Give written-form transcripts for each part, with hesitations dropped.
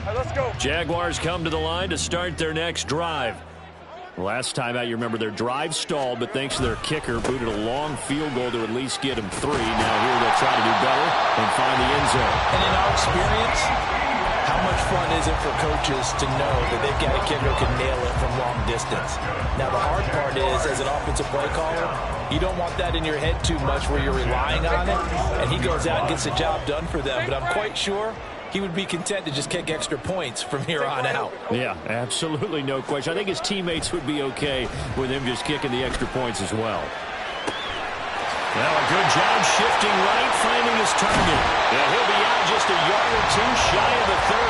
Let's go. Jaguars come to the line to start their next drive. Last time out, you remember their drive stalled, but thanks to their kicker, booted a long field goal to at least get them 3. Now here they'll try to do better and find the end zone. And in our experience, how much fun is it for coaches to know that they've got a kicker who can nail it from long distance? Now, the hard part is, as an offensive play caller, you don't want that in your head too much where you're relying on it, and he goes out and gets the job done for them. But I'm quite sure he would be content to just kick extra points from here on out. Yeah, absolutely no question. I think his teammates would be okay with him just kicking the extra points as well. Well, a good job shifting right, finding his target. Yeah, he'll be out just a yard or two shy of the 30.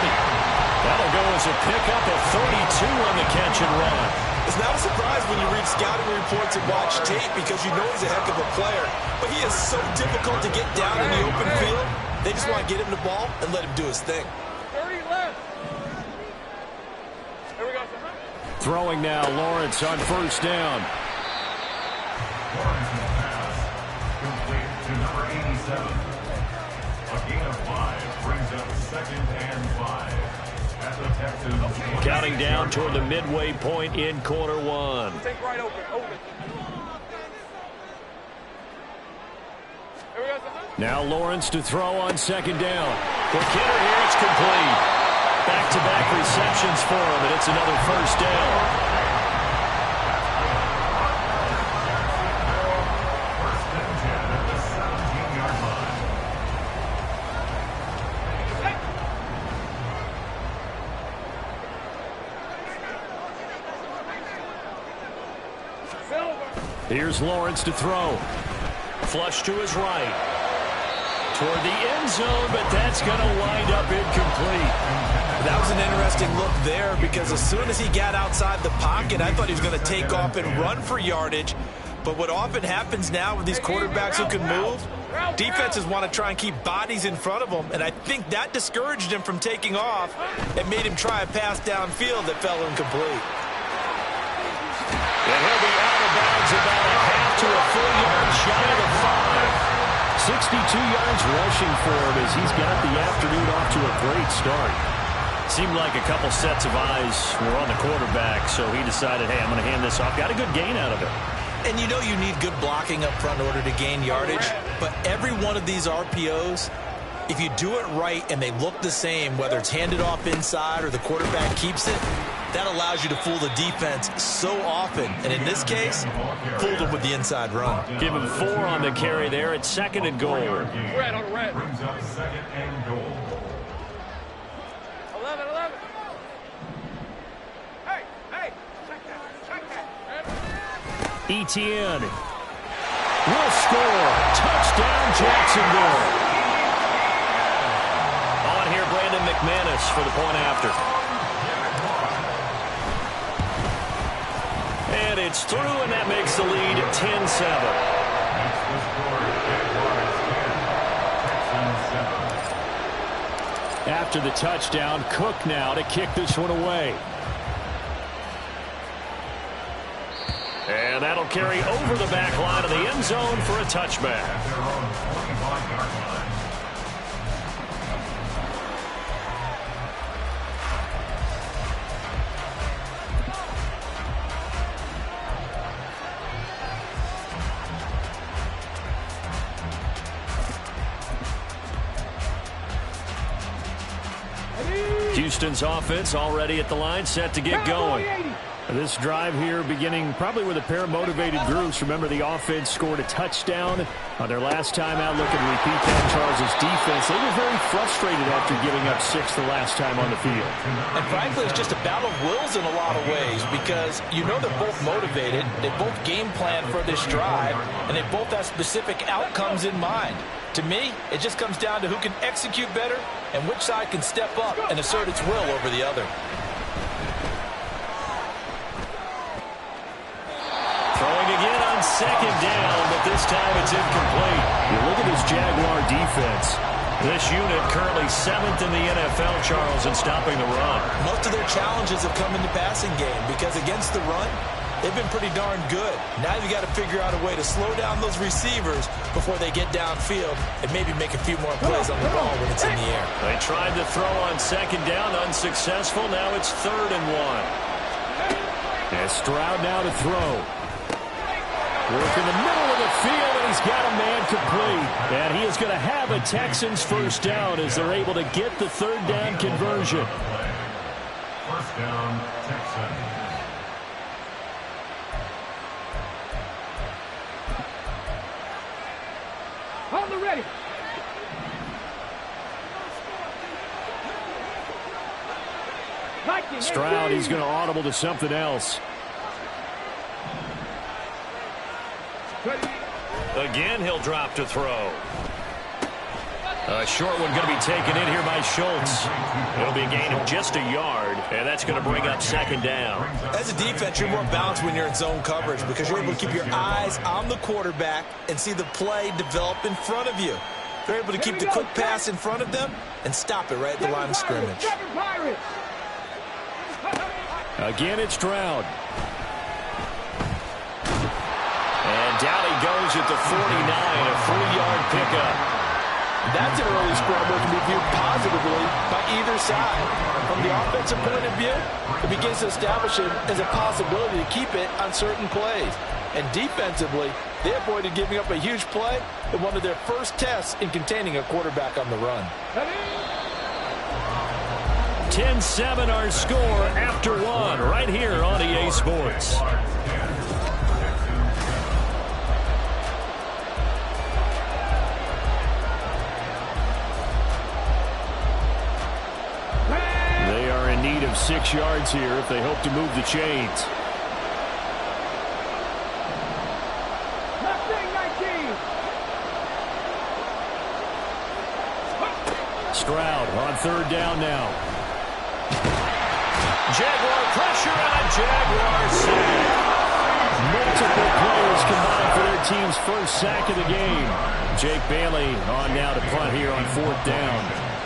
That'll go as a pickup of 32 on the catch and run. It's not a surprise when you read scouting reports and watch tape because you know he's a heck of a player. But he is so difficult to get down in the open field. They just want to get him the ball and let him do his thing. 30 left. Here we go. Throwing now, Lawrence on first down. Complete to number 87. A gain of 5 brings up 2nd and 5 at the Texans. Counting down toward the midway point in quarter 1. Take right open. Now Lawrence to throw on second down. Quick hitter here, it's complete. Back-to-back receptions for him, and it's another first down. Here's Lawrence to throw. Flush to his right. Toward the end zone, but that's going to wind up incomplete. That was an interesting look there because as soon as he got outside the pocket, I thought he was going to take off and run for yardage. But what often happens now with these quarterbacks who can move, defenses want to try and keep bodies in front of them, and I think that discouraged him from taking off and made him try a pass downfield that fell incomplete. And he'll be out of bounds about a half to a full yard shy of the 5. 62 yards rushing for him as he's got the afternoon off to a great start. Seemed like a couple sets of eyes were on the quarterback, so he decided, hey, I'm going to hand this off. Got a good gain out of it. And you know you need good blocking up front in order to gain yardage, but every one of these RPOs, if you do it right and they look the same, whether it's handed off inside or the quarterback keeps it, that allows you to fool the defense so often. And in this case, fooled them with the inside run. Give him 4 on the carry there at 2nd and goal. Red on the red. Brings up 2nd and goal. 11. Hey. Check that. Etienne will score. Touchdown, Jacksonville. On here, Brandon McManus for the point after. And it's through, and that makes the lead 10-7. After the touchdown, Cook now to kick this one away. And that'll carry over the back line of the end zone for a touchback. Houston's offense already at the line, set to get going. This drive here beginning probably with a pair of motivated groups. Remember, the offense scored a touchdown on their last time out. Looking to repeat that. Charles' defense, they were very frustrated after giving up 6 the last time on the field. And frankly, it's just a battle of wills in a lot of ways because you know they're both motivated. They both game plan for this drive, and they both have specific outcomes in mind. To me, it just comes down to who can execute better and which side can step up and assert its will over the other. Throwing again on second down, but this time it's incomplete. You look at this Jaguar defense. This unit currently 7th in the NFL, Charles, in stopping the run. Most of their challenges have come in the passing game because against the run, They've been pretty darn good. Now you got to figure out a way to slow down those receivers before they get downfield and maybe make a few more plays on the ball when it's in the air. They tried to throw on second down, unsuccessful. Now it's 3rd and 1. And Stroud now to throw. Work in the middle of the field, and he's got a man complete. And he is going to have a Texans first down as they're able to get the 3rd down conversion. First down, Texans. On the ready. Stroud, he's going to audible to something else. Again, he'll drop to throw. A short one going to be taken in here by Schultz. It'll be a gain of just a yard, and that's going to bring up 2nd down. As a defense, you're more balanced when you're in zone coverage because you're able to keep your eyes on the quarterback and see the play develop in front of you. They're able to keep the quick pass in front of them and stop it right at the line of scrimmage. Again, it's Stroud. And down he goes at the 49, a 3-yard pickup. That's an early scrum that can be viewed positively by either side. From the offensive point of view, it begins to establish it as a possibility to keep it on certain plays. And defensively, they avoided giving up a huge play in one of their first tests in containing a quarterback on the run. 10-7 our score after 1 right here on EA Sports. They are in need of 6 yards here if they hope to move the chains. Stroud on 3rd down now. Jaguar pressure and a Jaguar sack. Multiple players combined for their team's first sack of the game. Jake Bailey on now to punt here on 4th down.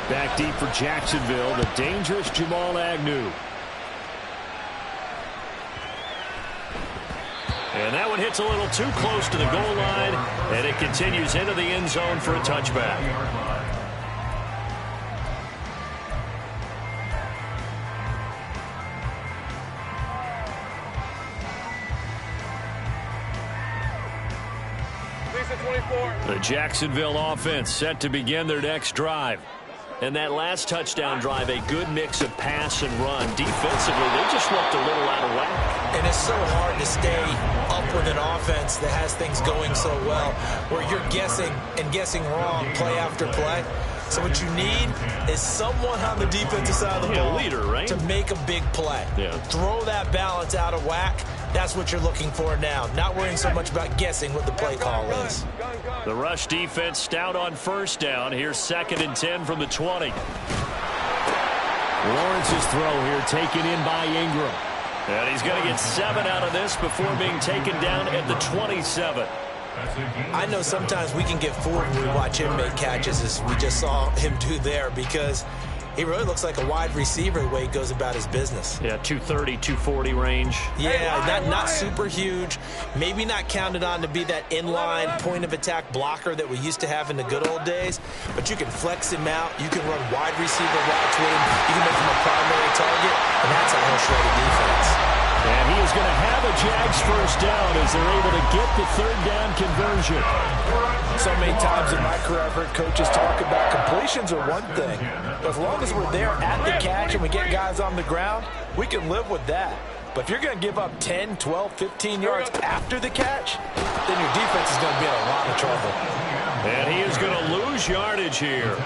Back deep for Jacksonville, the dangerous Jamal Agnew. And that one hits a little too close to the goal line, and it continues into the end zone for a touchback. The Jacksonville offense set to begin their next drive. And that last touchdown drive, a good mix of pass and run. Defensively, they just looked a little out of whack. And it's so hard to stay up with an offense that has things going so well, where you're guessing and guessing wrong play after play. So what you need is someone on the defensive side of the ball leader, right? to make a big play. Yeah. Throw that balance out of whack. That's what you're looking for now. Not worrying so much about guessing what the play call is. The rush defense stout on 1st down. Here's 2nd and 10 from the 20. Lawrence's throw here taken in by Ingram. And he's going to get 7 out of this before being taken down at the 27. I know sometimes we can get fooled when we watch him make catches, as we just saw him do there, because he really looks like a wide receiver the way he goes about his business. Yeah, 230, 240 range. Yeah, not super huge. Maybe not counted on to be that inline point-of-attack blocker that we used to have in the good old days, but you can flex him out. You can run wide receiver routes with him. You can make him a primary target, and that's how he'll shred a defense. And he is going to have a Jags first down as they're able to get the 3rd down conversion. So many times in my career, I've heard coaches talk about completions are one thing. As long as we're there at the catch and we get guys on the ground, we can live with that. But if you're going to give up 10, 12, 15 yards after the catch, then your defense is going to be in a lot of trouble. And he is going to lose yardage here.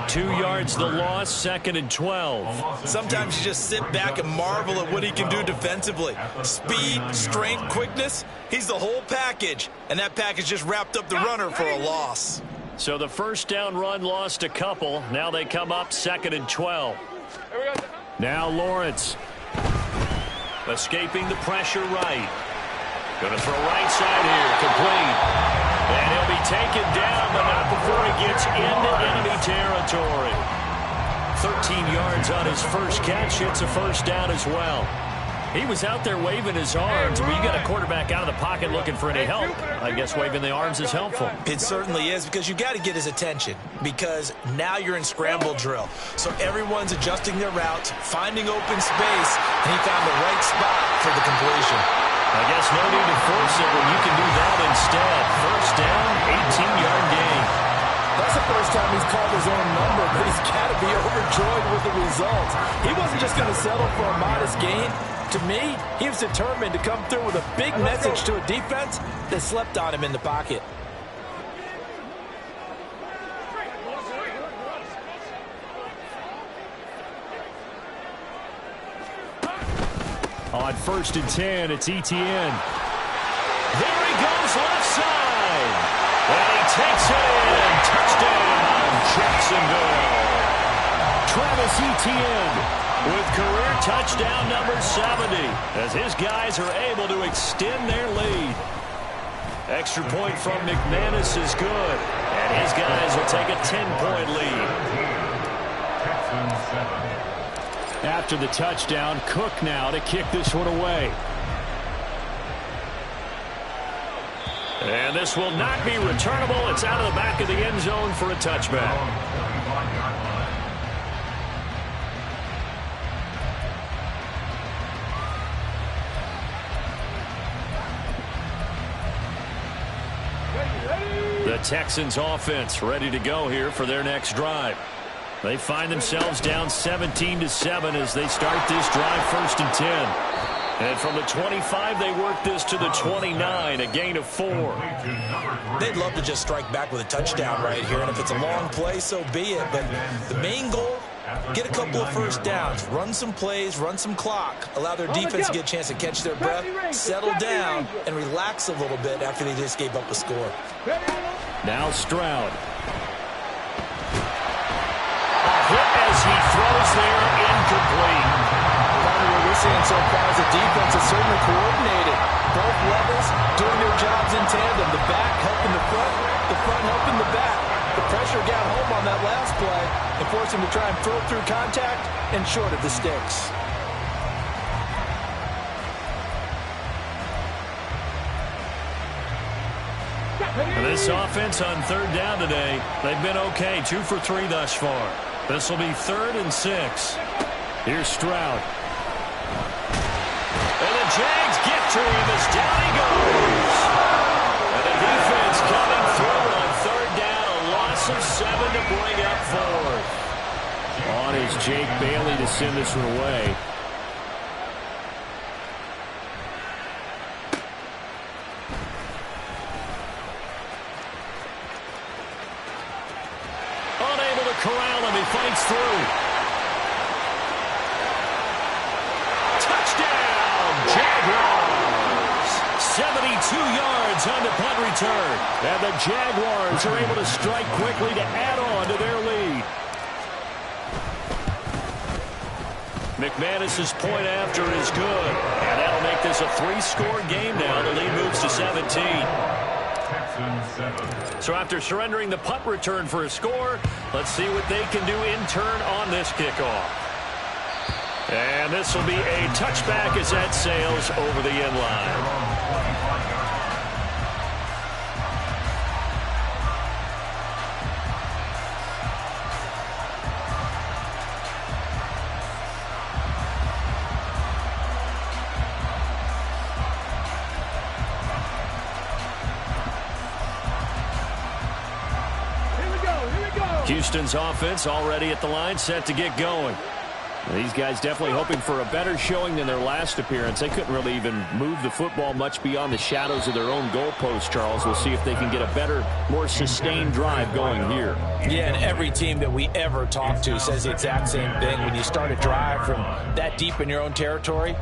2 yards the loss, 2nd and 12. Sometimes you just sit back and marvel at what he can do defensively. Speed, strength, quickness, he's the whole package. And that package just wrapped up the runner for a loss. So the 1st down run lost a couple. Now they come up 2nd and 12. Now Lawrence. Escaping the pressure right. Going to throw right side here, complete. And he'll be taken down, but not before he gets into enemy territory. 13 yards on his first catch. It's a first down as well. He was out there waving his arms. When you got a quarterback out of the pocket looking for any help, I guess waving the arms is helpful. It certainly is, because you got to get his attention, because now you're in scramble drill. So everyone's adjusting their routes, finding open space, and he found the right spot for the completion. I guess no need to force it when you can do that instead. First down, 18-yard gain. That's the first time he's called his own number, but he's got to be overjoyed with the results. He wasn't just going to settle for a modest gain. To me, he was determined to come through with a big message to a defense that slept on him in the pocket. On 1st and 10, it's Etienne. There he goes left side. And he takes it in. Touchdown, Jacksonville. Travis Etienne with career touchdown number 70, as his guys are able to extend their lead. Extra point from McManus is good, and his guys will take a 10-point lead. After the touchdown, Cook now to kick this one away. And this will not be returnable. It's out of the back of the end zone for a touchback. The Texans offense ready to go here for their next drive. They find themselves down 17-7 as they start this drive 1st and 10. And from the 25, they work this to the 29, a gain of 4. They'd love to just strike back with a touchdown right here, and if it's a long play, so be it. But the main goal, get a couple of first downs, run some plays, run some clock, allow their defense to get a chance to catch their breath, settle down, and relax a little bit after they just gave up a score. Now Stroud. A hit as he throws there, incomplete. What we're seeing so far is the defense is certainly coordinated. Both levels doing their jobs in tandem. The back helping the front helping the back. The pressure got home on that last play and forced him to try and throw through contact and short of the sticks. And this offense on 3rd down today, they've been okay. 2 for 3 thus far. This will be 3rd and 6. Here's Stroud. And the Jags get to him as down he goes. And the defense coming through on 3rd down. A loss of 7 to bring up 4th. On is Jake Bailey to send this one away. Corral him, he fights through. Touchdown, Jaguars! 72 yards on the punt return. And the Jaguars are able to strike quickly to add on to their lead. McManus's point after is good. And that'll make this a 3-score game now. The lead moves to 17. So after surrendering the punt return for a score, let's see what they can do in turn on this kickoff. And this will be a touchback as that sails over the end line. Houston's offense already at the line, set to get going. These guys definitely hoping for a better showing than their last appearance. They couldn't really even move the football much beyond the shadows of their own goalpost, Charles. We'll see if they can get a better, more sustained drive going here. Yeah, and every team that we ever talk to says the exact same thing. When you start a drive from that deep in your own territory,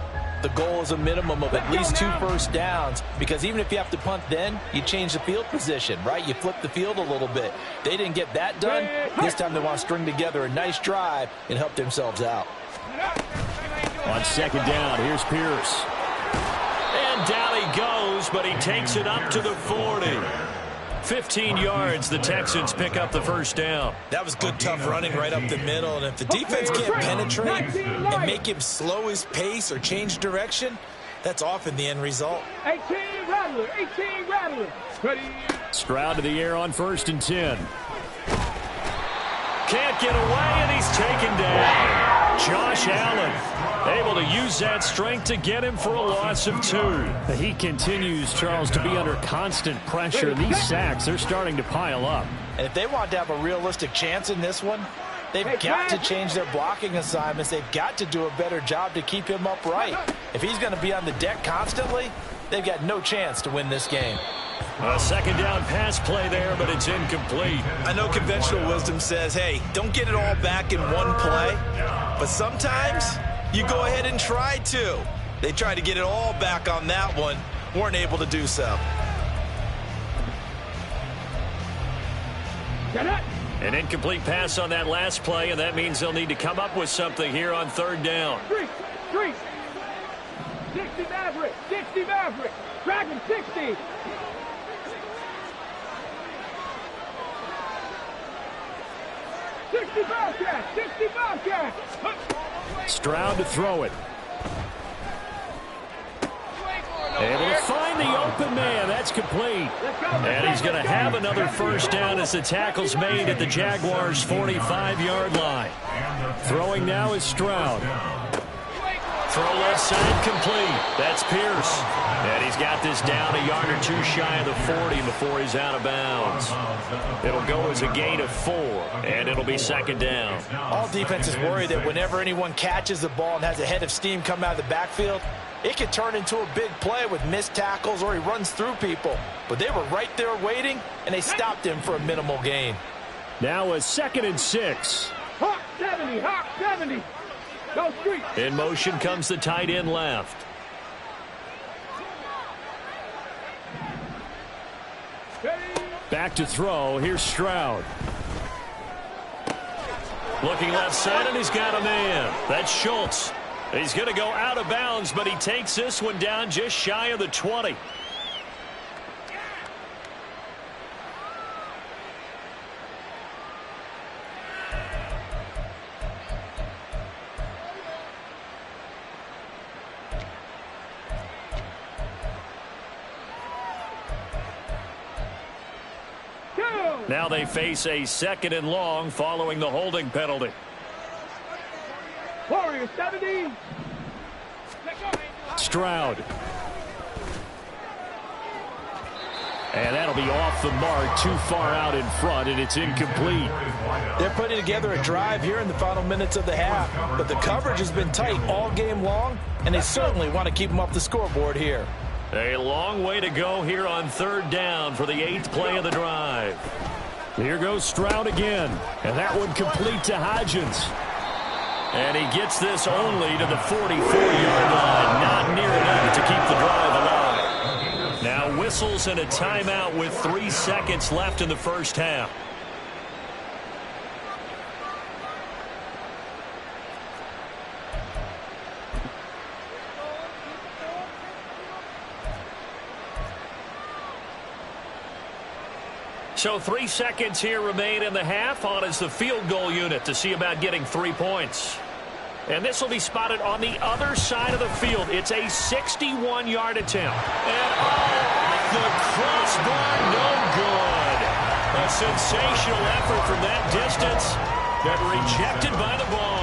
the goal is a minimum of at least 2 first downs, because even if you have to punt then, you change the field position, right? You flip the field a little bit. They didn't get that done. This time they want to string together a nice drive and help themselves out. On 2nd down, here's Pierce. And down he goes, but he takes it up to the 40. 15 yards, the Texans pick up the first down. That was good, tough running right up the middle. And if the defense can't penetrate and make him slow his pace or change direction, that's often the end result. 18 Rattler, 18 Rattler. Ready. Stroud to the air on 1st and 10. Can't get away, and he's taken down. Josh Allen able to use that strength to get him for a loss of 2. He continues, Charles, to be under constant pressure. These sacks, they're starting to pile up. And if they want to have a realistic chance in this one, they've got to change their blocking assignments. They've got to do a better job to keep him upright. If he's going to be on the deck constantly, they've got no chance to win this game. A 2nd down pass play there, but it's incomplete. I know conventional wisdom says, hey, don't get it all back in one play. But sometimes you go ahead and try to. They tried to get it all back on that one. Weren't able to do so. An incomplete pass on that last play, and that means they'll need to come up with something here on 3rd down. 60 Maverick, 60 Maverick. Dragon 60. Stroud to throw it. Able to find the open man. That's complete. And he's going to have another first down as the tackle's made at the Jaguars' 45-yard line. Throwing now is Stroud. Throw left side complete. That's Pierce. And he's got this down a yard or 2 shy of the 40 before he's out of bounds. It'll go as a gain of 4, and it'll be 2nd down. All defenses worry that whenever anyone catches the ball and has a head of steam come out of the backfield, it could turn into a big play with missed tackles or he runs through people. But they were right there waiting, and they stopped him for a minimal gain. Now a 2nd and 6. Hawk 70, Hawk 70. Go street. In motion comes the tight end left. Back to throw. Here's Stroud. Looking left side, and he's got a man. That's Schultz. He's going to go out of bounds, but he takes this one down just shy of the 20. Now they face a 2nd and long following the holding penalty. Warrior 70. Stroud. And that'll be off the mark, too far out in front, and it's incomplete. They're putting together a drive here in the final minutes of the half, but the coverage has been tight all game long, and they certainly want to keep them off the scoreboard here. A long way to go here on 3rd down for the 8th play of the drive. Here goes Stroud again, and that one complete to Hodgins. And he gets this only to the 44-yard line, not near enough to keep the drive alive. Now whistles and a timeout with 3 seconds left in the first half. So 3 seconds here remain in the half. On is the field goal unit to see about getting 3 points. And this will be spotted on the other side of the field. It's a 61-yard attempt. And off the crossbar, no good. A sensational effort from that distance, but rejected by the bar.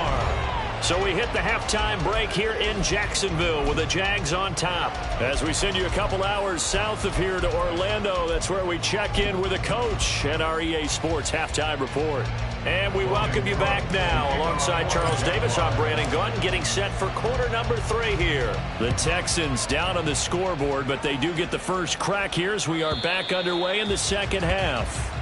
So we hit the halftime break here in Jacksonville with the Jags on top. As we send you a couple hours south of here to Orlando, that's where we check in with the coach and our EA Sports halftime report. And we welcome you back now. Alongside Charles Davis, I'm Brandon Gaunton, getting set for quarter number 3 here. The Texans down on the scoreboard, but they do get the first crack here as we are back underway in the second half.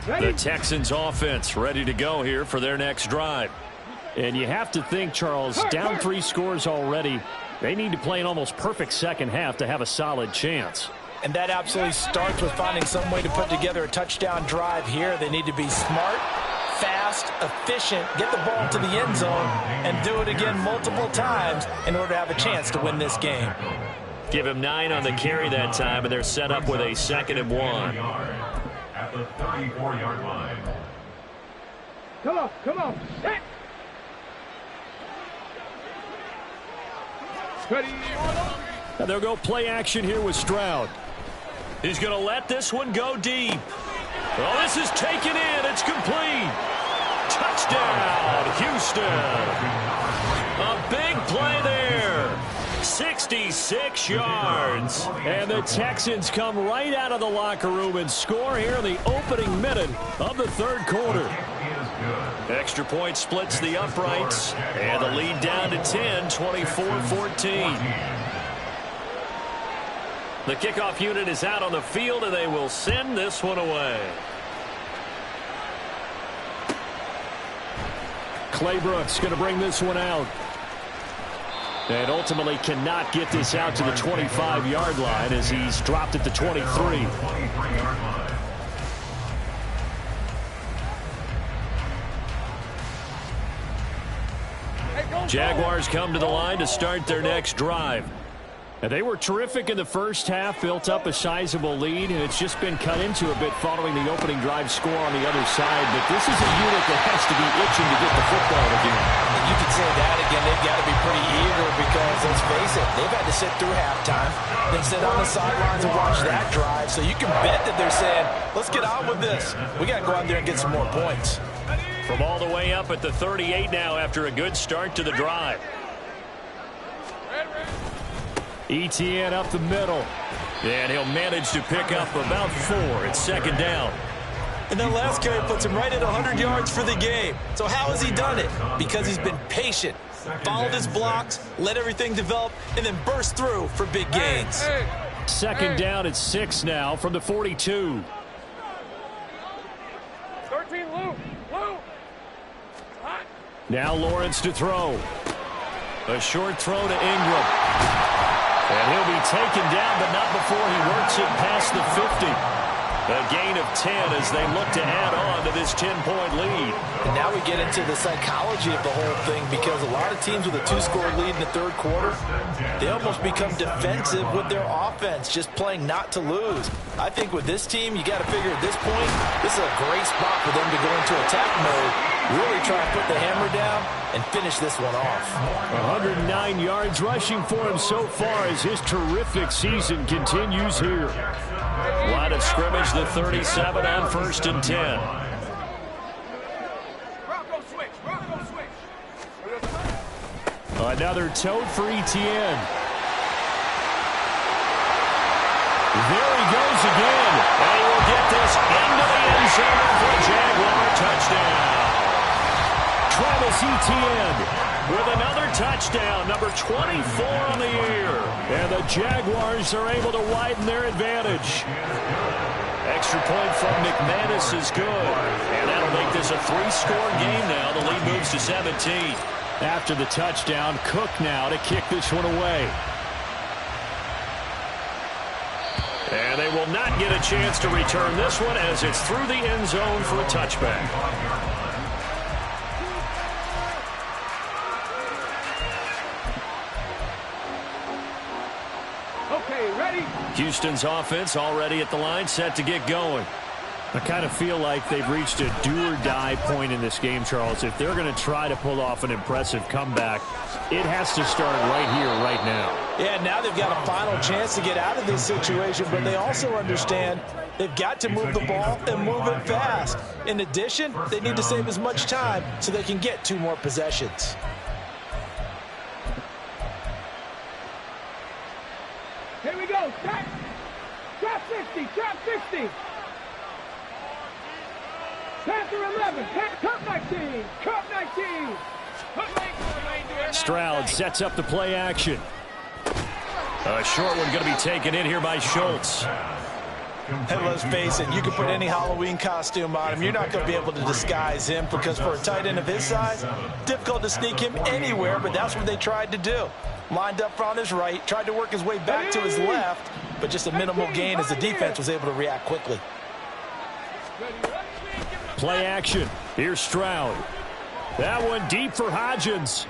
The Texans offense ready to go here for their next drive. And you have to think, Charles, down 3 scores already. They need to play an almost perfect second half to have a solid chance. And that absolutely starts with finding some way to put together a touchdown drive here. They need to be smart, fast, efficient, get the ball to the end zone, and do it again multiple times in order to have a chance to win this game. Give him 9 on the carry that time, and they're set up with a 2nd and 1. At the 34-yard line. Come on, come on. Set. Ready. And they'll go play action here with Stroud. He's going to let this one go deep. Oh, this is taken in. It's complete. Touchdown, Houston. A big play there. 66 yards. And the Texans come right out of the locker room and score here in the opening minute of the third quarter. Extra point splits the uprights, and the lead down to 10, 24-14. The kickoff unit is out on the field, and they will send this one away. Claybrooks going to bring this one out. And ultimately cannot get this out to the 25-yard line as he's dropped at the 23. Jaguars come to the line to start their next drive. And they were terrific in the first half, built up a sizable lead, and it's just been cut into a bit following the opening drive score on the other side. But this is a unit that has to be itching to get the football again. You could say that again. They've got to be pretty eager because, let's face it, they've had to sit through halftime, then sit on the sidelines and watch that drive. So you can bet that they're saying, let's get on with this. We got to go out there and get some more points. From all the way up at the 38 now after a good start to the drive. ETN up the middle. And he'll manage to pick up about 4. It's 2nd down. And that last carry puts him right at 100 yards for the game. So how has he done it? Because he's been patient, followed his blocks, let everything develop, and then burst through for big gains. 2nd down at 6 now from the 42. 13, Lou. Now Lawrence to throw. A short throw to Ingram. And he'll be taken down, but not before he works it past the 50. A gain of 10 as they look to add on to this 10-point lead. And now we get into the psychology of the whole thing because a lot of teams with a 2-score lead in the third quarter, they almost become defensive with their offense, just playing not to lose. I think with this team, you got to figure at this point, this is a great spot for them to go into attack mode, really try and put the hammer down and finish this one off. 109 yards rushing for him so far as his terrific season continues here. Line of scrimmage, the 37 on 1st and 10. Rocco switch. Another tote for ETN. There he goes again. And he will get this into the end zone for a Jaguar touchdown. Travis Etienne with another touchdown, number 24 on the year. And the Jaguars are able to widen their advantage. Extra point from McManus is good. And that'll make this a 3-score game now. The lead moves to 17. After the touchdown, Cook now to kick this one away. And they will not get a chance to return this one as it's through the end zone for a touchback. Okay, ready? Houston's offense already at the line, set to get going. I kind of feel like they've reached a do-or-die point in this game, Charles. If they're going to try to pull off an impressive comeback, it has to start right here, right now. Yeah, now they've got a final chance to get out of this situation, but they also understand they've got to move the ball and move it fast. In addition, they need to save as much time so they can get 2 more possessions. Here we go. Trap 60. Trap 60. Panther 11. Cup 19. Cup 19. Stroud sets up the play action. A short one going to be taken in here by Schultz. And let's face it, you can put any Halloween costume on him. You're not going to be able to disguise him because for a tight end of his size, difficult to sneak him anywhere, but that's what they tried to do. Lined up on his right, tried to work his way back to his left, but just a minimal gain as the defense was able to react quickly. Play action. Here's Stroud. That one deep for Hodgins.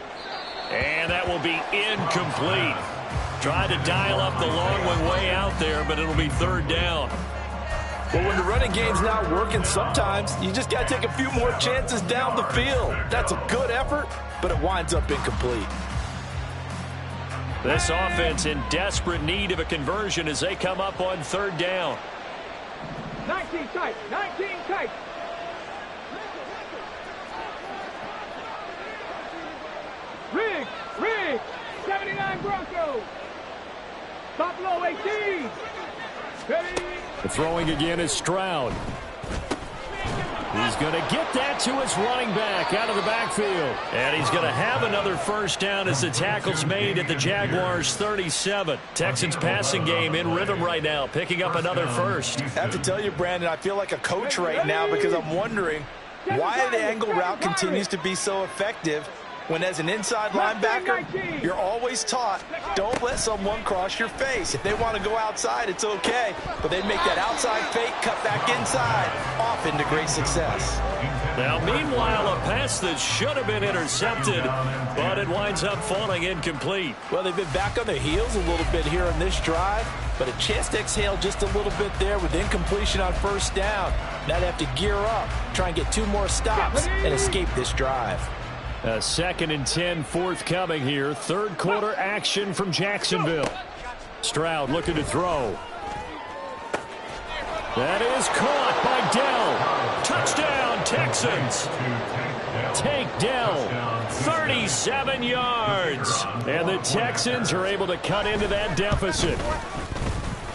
And that will be incomplete. Tried to dial up the long one way out there, but it'll be third down. Well, when the running game's not working, sometimes you just got to take a few more chances down the field. That's a good effort, but it winds up incomplete. This offense in desperate need of a conversion as they come up on third down. 19 tight, 19 tight. Rig, 79 Broncos. Top low 18. Ready. The throwing again is Stroud. He's going to get that to his running back out of the backfield. And he's going to have another first down as the tackle's made at the Jaguars' 37. Texans passing game in rhythm right now, picking up another first. I have to tell you, Brandon, I feel like a coach right now because I'm wondering why the angle route continues to be so effective when as an inside linebacker, you're always taught, don't let someone cross your face. If they want to go outside, it's okay. But they make that outside fake, cut back inside, off into great success. Now, meanwhile, a pass that should have been intercepted, but it winds up falling incomplete. Well, they've been back on their heels a little bit here on this drive, but a chance to exhale just a little bit there with incompletion on first down. Now they have to gear up, try and get 2 more stops, and escape this drive. A 2nd and 10 forthcoming here. Third quarter action from Jacksonville. Stroud looking to throw. That is caught by Dell. Touchdown, Texans. Take Dell. 37 yards. And the Texans are able to cut into that deficit.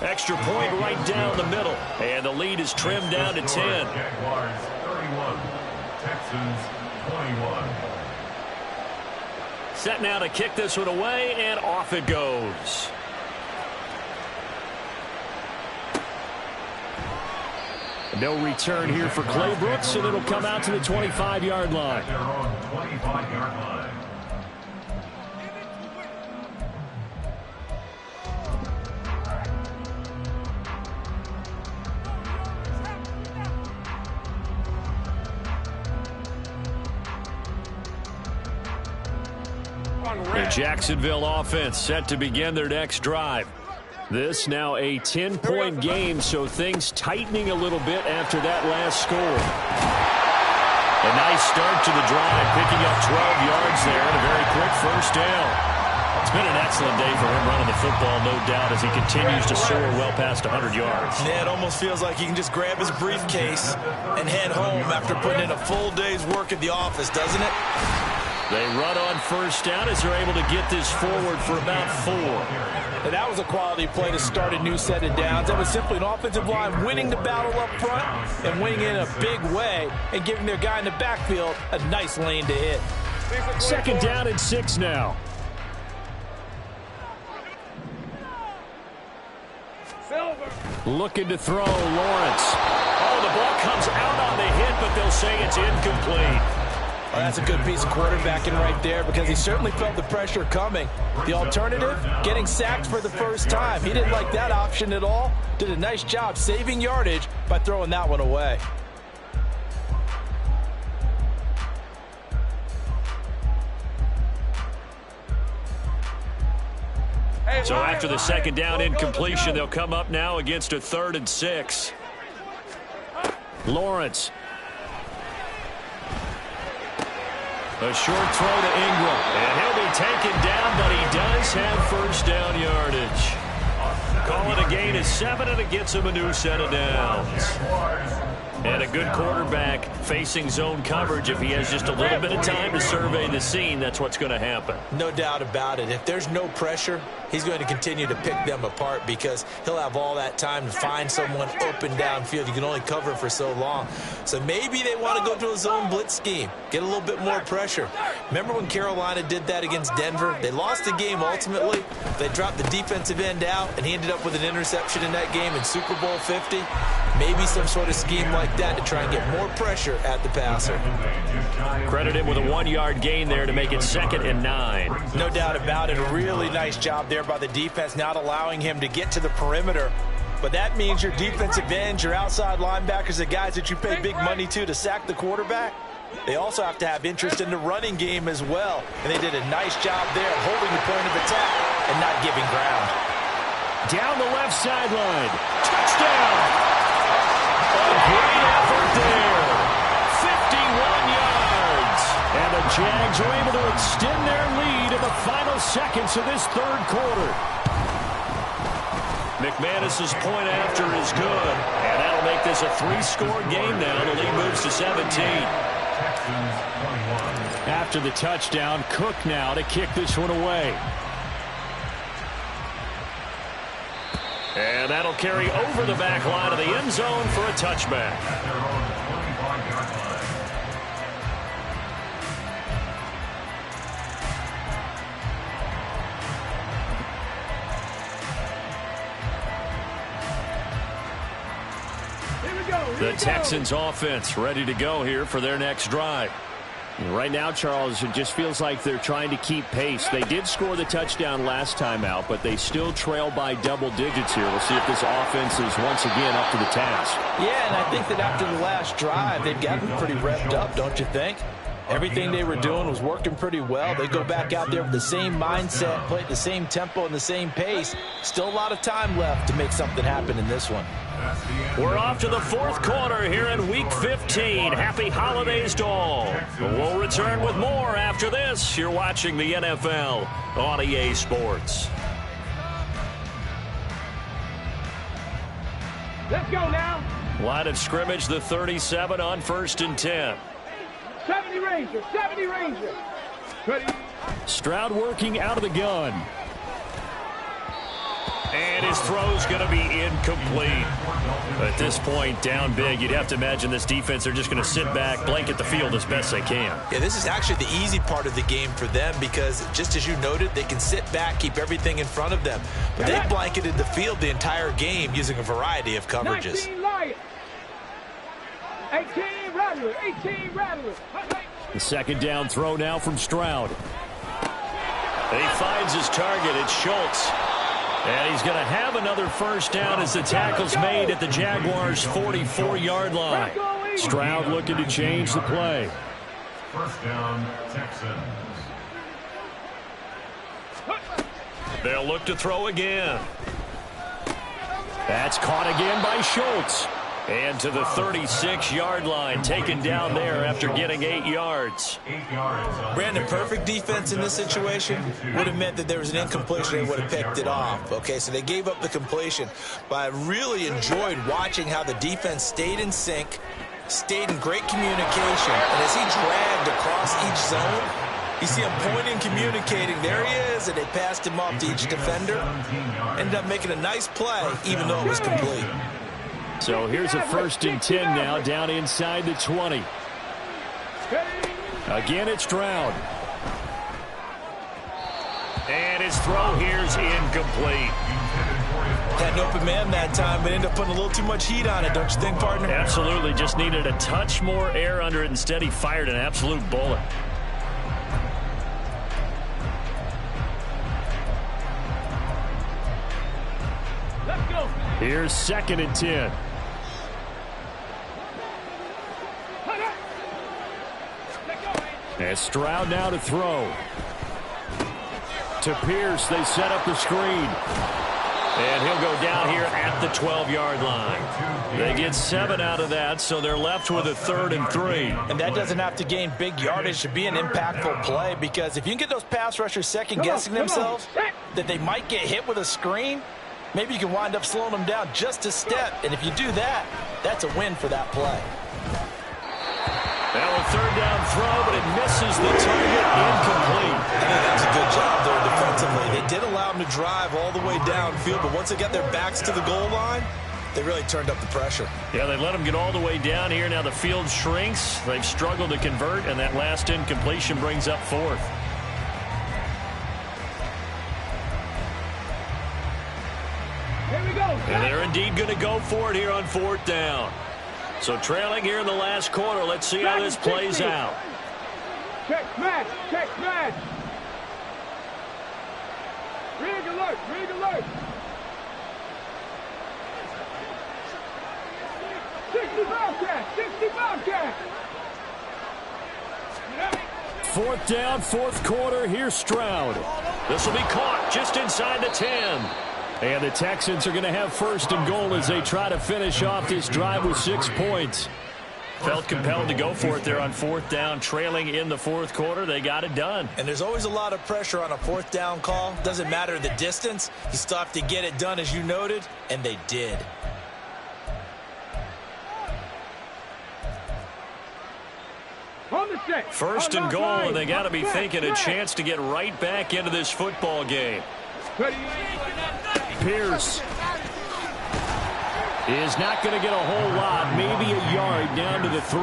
Extra point right down the middle. And the lead is trimmed down to 10. Jaguars 31, Texans 21. Set now to kick this one away, and off it goes. No return here for Clay Brooks, and it'll come out to the 25-yard line. Their own 25-yard line. The Jacksonville offense set to begin their next drive. This now a 10-point game, so things tightening a little bit after that last score. A nice start to the drive, picking up 12 yards there and a very quick first down. It's been an excellent day for him running the football, no doubt, as he continues to soar well past 100 yards. Yeah, it almost feels like he can just grab his briefcase and head home after putting in a full day's work at the office, doesn't it? They run on first down as they're able to get this forward for about 4. And that was a quality play to start a new set of downs. That was simply an offensive line winning the battle up front and winning in a big way and giving their guy in the backfield a nice lane to hit. 2nd down and 6 now. Looking to throw, Lawrence. Oh, the ball comes out on the hit, but they'll say it's incomplete. Well, that's a good piece of quarterbacking right there because he certainly felt the pressure coming. The alternative, getting sacked for the first time. He didn't like that option at all. Did a nice job saving yardage by throwing that one away. So after the 2nd down incompletion, they'll come up now against a 3rd and 6. Lawrence. A short throw to Ingram. And he'll be taken down, but he does have first down yardage. Call it a gain of 7, and it gets him a new set of downs. And a good quarterback facing zone coverage. If he has just a little bit of time to survey the scene, that's what's going to happen. No doubt about it. If there's no pressure, he's going to continue to pick them apart because he'll have all that time to find someone open downfield. You can only cover for so long. So maybe they want to go to a zone blitz scheme, get a little bit more pressure. Remember when Carolina did that against Denver? They lost the game ultimately. They dropped the defensive end out, and he ended up with an interception in that game in Super Bowl 50. Maybe some sort of scheme like like that to try and get more pressure at the passer. Credit him with a 1-yard gain there to make it 2nd and 9. No doubt about it. A really nice job there by the defense, not allowing him to get to the perimeter. But that means your defensive ends, your outside linebackers, the guys that you pay big money to sack the quarterback, they also have to have interest in the running game as well. And they did a nice job there holding the point of attack and not giving ground. Down the left sideline. Touchdown! A great effort there. 51 yards. And the Jags are able to extend their lead in the final seconds of this third quarter. McManus's point after is good. And that'll make this a 3-score game now. The lead moves to 17. After the touchdown, Cook now to kick this one away. And that'll carry over the back line of the end zone for a touchback. The Texans offense ready to go here for their next drive. Right now, Charles, it just feels like they're trying to keep pace. They did score the touchdown last time out, but they still trail by double digits here. We'll see if this offense is once again up to the task. Yeah, and I think that after the last drive, they've gotten pretty revved up, don't you think? Everything they were doing was working pretty well. They go back out there with the same mindset, play at the same tempo and the same pace. Still a lot of time left to make something happen in this one. We're off to the fourth quarter here in Week 15. Happy holidays to all. We'll return with more after this. You're watching the NFL on EA Sports. Let's go now. Line of scrimmage, the 37 on 1st and 10. 70 Ranger, 70 Ranger. Ready. Stroud working out of the gun. And his throw's going to be incomplete. At this point, down big, you'd have to imagine this defense, they're just going to sit back, blanket the field as best they can. Yeah, this is actually the easy part of the game for them because, just as you noted, they can sit back, keep everything in front of them. But they blanketed the field the entire game using a variety of coverages. 19 Lions. 18 Rattlers, 18 Rattlers. The second down throw now from Stroud. He finds his target. It's Schultz. And he's going to have another first down as the tackle's made at the Jaguars' 44-yard line. Stroud looking to change the play. First down, Texans. They'll look to throw again. That's caught again by Schultz. And to the 36-yard line, taken down there after getting 8 yards. Brandon, perfect defense in this situation would have meant that there was an incompletion. They would have picked it off. Okay, so they gave up the completion. But I really enjoyed watching how the defense stayed in sync, stayed in great communication. And as he dragged across each zone, you see him pointing, communicating. There he is, and they passed him off to each defender. Ended up making a nice play, even though it was complete. So here's a 1st and 10 now, down inside the 20. Again, it's Stroud. And his throw here's incomplete. Had an open man that time, but ended up putting a little too much heat on it, don't you think, partner? Absolutely. Just needed a touch more air under it. Instead, he fired an absolute bullet. Let's go. Here's 2nd and 10. And Stroud now to throw. To Pierce, they set up the screen. And he'll go down here at the 12-yard line. They get 7 out of that, so they're left with a 3rd and 3. And that doesn't have to gain big yardage to be an impactful play, because if you can get those pass rushers second-guessing themselves that they might get hit with a screen, maybe you can wind up slowing them down just a step. And if you do that, that's a win for that play. Now a 3rd down throw, but it misses the target, incomplete. I think that was a good job there defensively. They did allow them to drive all the way downfield, but once they got their backs to the goal line, they really turned up the pressure. Yeah, they let them get all the way down here. Now the field shrinks. They've struggled to convert, and that last incompletion brings up 4th. Here we go. And they're indeed going to go for it here on 4th down. So trailing here in the last quarter. Let's see how this plays out. Check match. Check match. Rig alert. Rig alert. 60 Bobcat. 60 Bobcat. Fourth down, fourth quarter. Here's Stroud. This will be caught just inside the 10. And the Texans are going to have first and goal as they try to finish off this drive with 6 points. Felt compelled to go for it there on fourth down, trailing in the fourth quarter. They got it done. And there's always a lot of pressure on a fourth down call. Doesn't matter the distance. You still have to get it done, as you noted, and they did. First and goal, and they got to be thinking a chance to get right back into this football game. Pierce is not going to get a whole lot, maybe a yard down to the 3.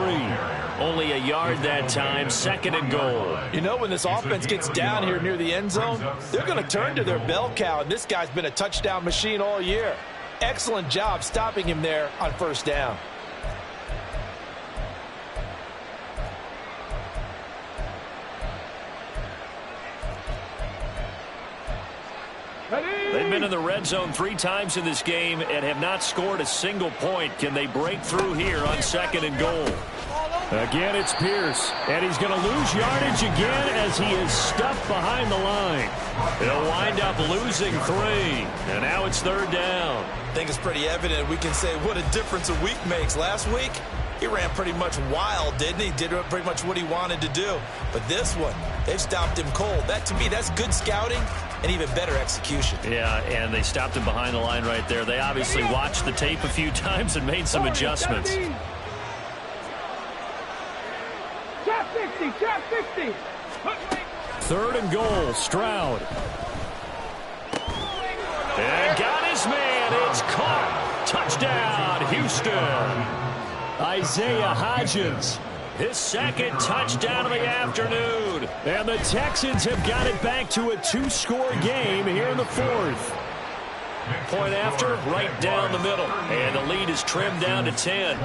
Only a yard that time, second and goal. You know, when this offense gets down here near the end zone, they're going to turn to their bell cow, and this guy's been a touchdown machine all year. Excellent job stopping him there on first down. They've been in the red zone 3 times in this game and have not scored a single point. Can they break through here on second and goal? Again, it's Pierce, and he's going to lose yardage again as he is stuffed behind the line. He'll wind up losing 3, and now it's third down. I think it's pretty evident. We can say what a difference a week makes. Last week, he ran pretty much wild, didn't he? Did pretty much what he wanted to do. But this one, they've stopped him cold. That, to me, that's good scouting and even better execution. Yeah, and they stopped him behind the line right there. They obviously watched the tape a few times and made some adjustments. Trap 60, trap 60. Third and goal, Stroud. And got his man. It's caught. Touchdown, Houston. Isaiah Hodgins, his second touchdown of the afternoon. And the Texans have got it back to a 2-score game here in the fourth. Point after, right down the middle. And the lead is trimmed down to 10.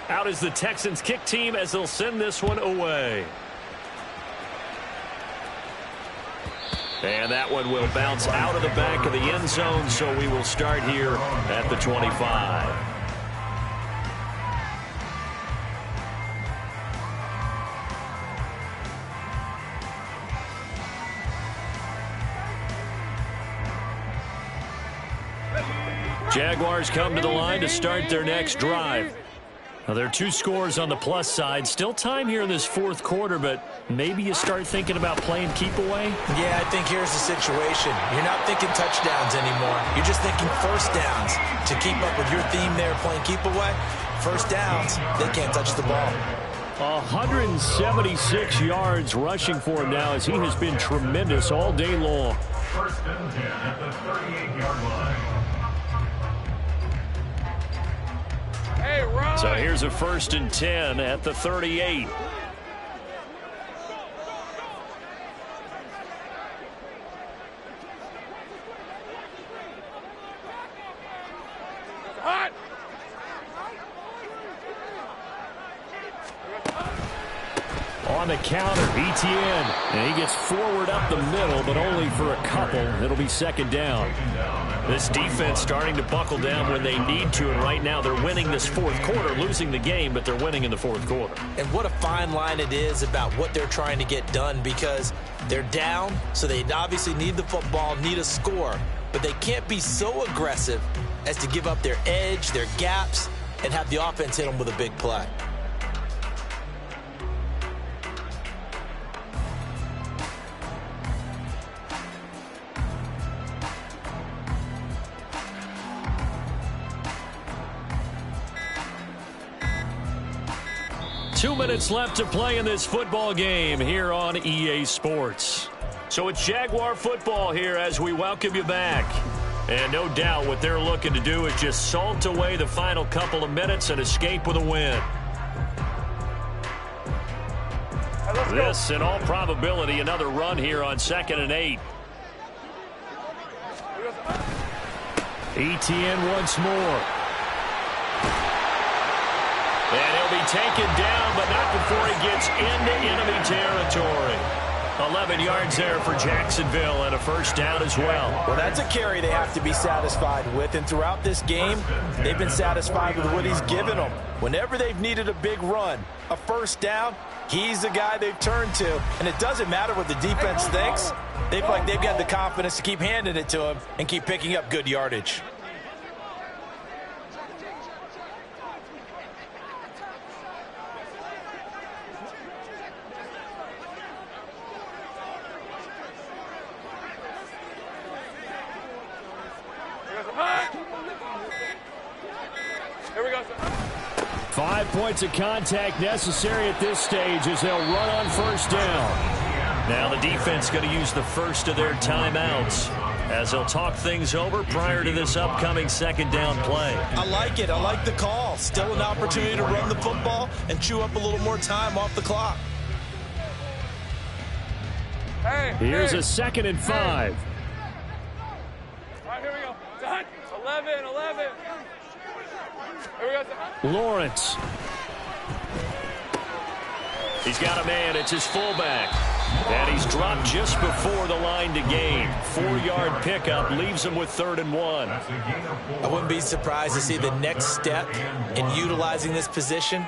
Out is the Texans kick team as they'll send this one away. And that one will bounce out of the back of the end zone, so we will start here at the 25. Jaguars come to the line to start their next drive. Now, there are 2 scores on the plus side. Still time here in this fourth quarter, but maybe you start thinking about playing keep away? Yeah, I think here's the situation. You're not thinking touchdowns anymore. You're just thinking first downs. To keep up with your theme there, playing keep away, first downs, they can't touch the ball. 176 yards rushing for him now as he has been tremendous all day long. First and 10 at the 38-yard line. So here's a first and 10 at the 38. Hot. On the counter, Etienne. And he gets forward up the middle, but only for a couple. It'll be second down. This defense starting to buckle down when they need to, and right now they're winning this fourth quarter, losing the game, but they're winning in the fourth quarter. And what a fine line it is about what they're trying to get done, because they're down, so they obviously need the football, need a score, but they can't be so aggressive as to give up their edge, their gaps, and have the offense hit them with a big play. Two minutes left to play in this football game here on EA Sports. So it's Jaguar football here as we welcome you back. And no doubt what they're looking to do is just salt away the final couple of minutes and escape with a win. This, in all probability, another run here on 2nd and 8. ETN once more. And he'll be taken down, but not before he gets into enemy territory. 11 yards there for Jacksonville and a first down as well. Well, that's a carry they have to be satisfied with, and throughout this game, they've been satisfied with what he's given them. Whenever they've needed a big run, a first down, he's the guy they've turned to. And it doesn't matter what the defense thinks. They feel like they've got the confidence to keep handing it to him and keep picking up good yardage. Here we go. 5 points of contact necessary at this stage as they'll run on first down. Now the defense going to use the first of their timeouts as they'll talk things over prior to this upcoming second down play. I like it. I like the call. Still an opportunity to run the football and chew up a little more time off the clock. Here's a 2nd and 5. All right, here we go. Done. 11. Here we go. Lawrence. He's got a man. It's his fullback. And he's dropped just before the line to gain. 4-yard pickup leaves him with 3rd and 1. I wouldn't be surprised to see the next step in utilizing this position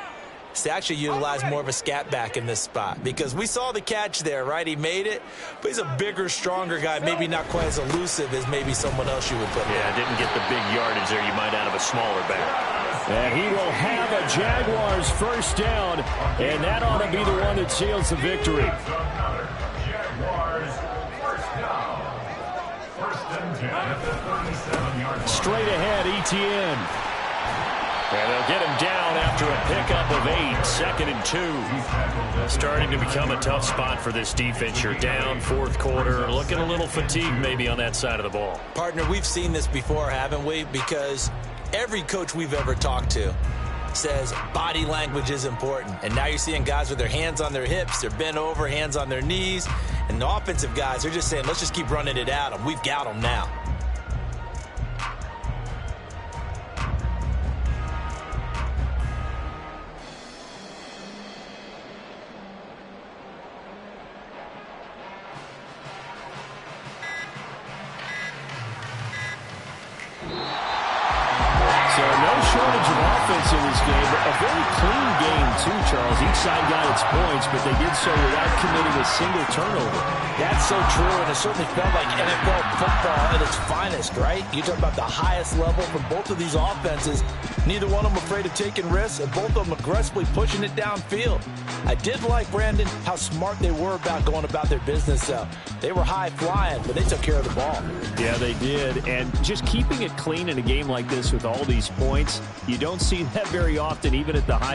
is to actually utilize more of a scat back in this spot, because we saw the catch there, right? He made it, but he's a bigger, stronger guy, maybe not quite as elusive as maybe someone else you would put there. Yeah, didn't get the big yardage there you might out of a smaller back. And he will have a Jaguars first down, and that ought to be the one that seals the victory. Jaguars first down. First and 10 at the 37-yard line. Straight ahead, ETN. And they'll get him down after a pickup of 8, 2nd and 2. Starting to become a tough spot for this defense. You're down 4th quarter, looking a little fatigued maybe on that side of the ball. Partner, we've seen this before, haven't we? Because every coach we've ever talked to says body language is important. And now you're seeing guys with their hands on their hips, they're bent over, hands on their knees. And the offensive guys, they're just saying, let's just keep running it at them. We've got them now. Shortage of offense in this game, but a very clean game too, Charles. Each side got its points, but they did so without committing a single turnover. That's so true, and it certainly felt like NFL football at its finest, right? You talk about the highest level from both of these offenses. Neither one of them afraid of taking risks, and both of them aggressively pushing it downfield. I did like, Brandon, how smart they were about going about their business. They were high flying, but they took care of the ball. Yeah, they did, and just keeping it clean in a game like this with all these points, you don't see that very often, even at the highest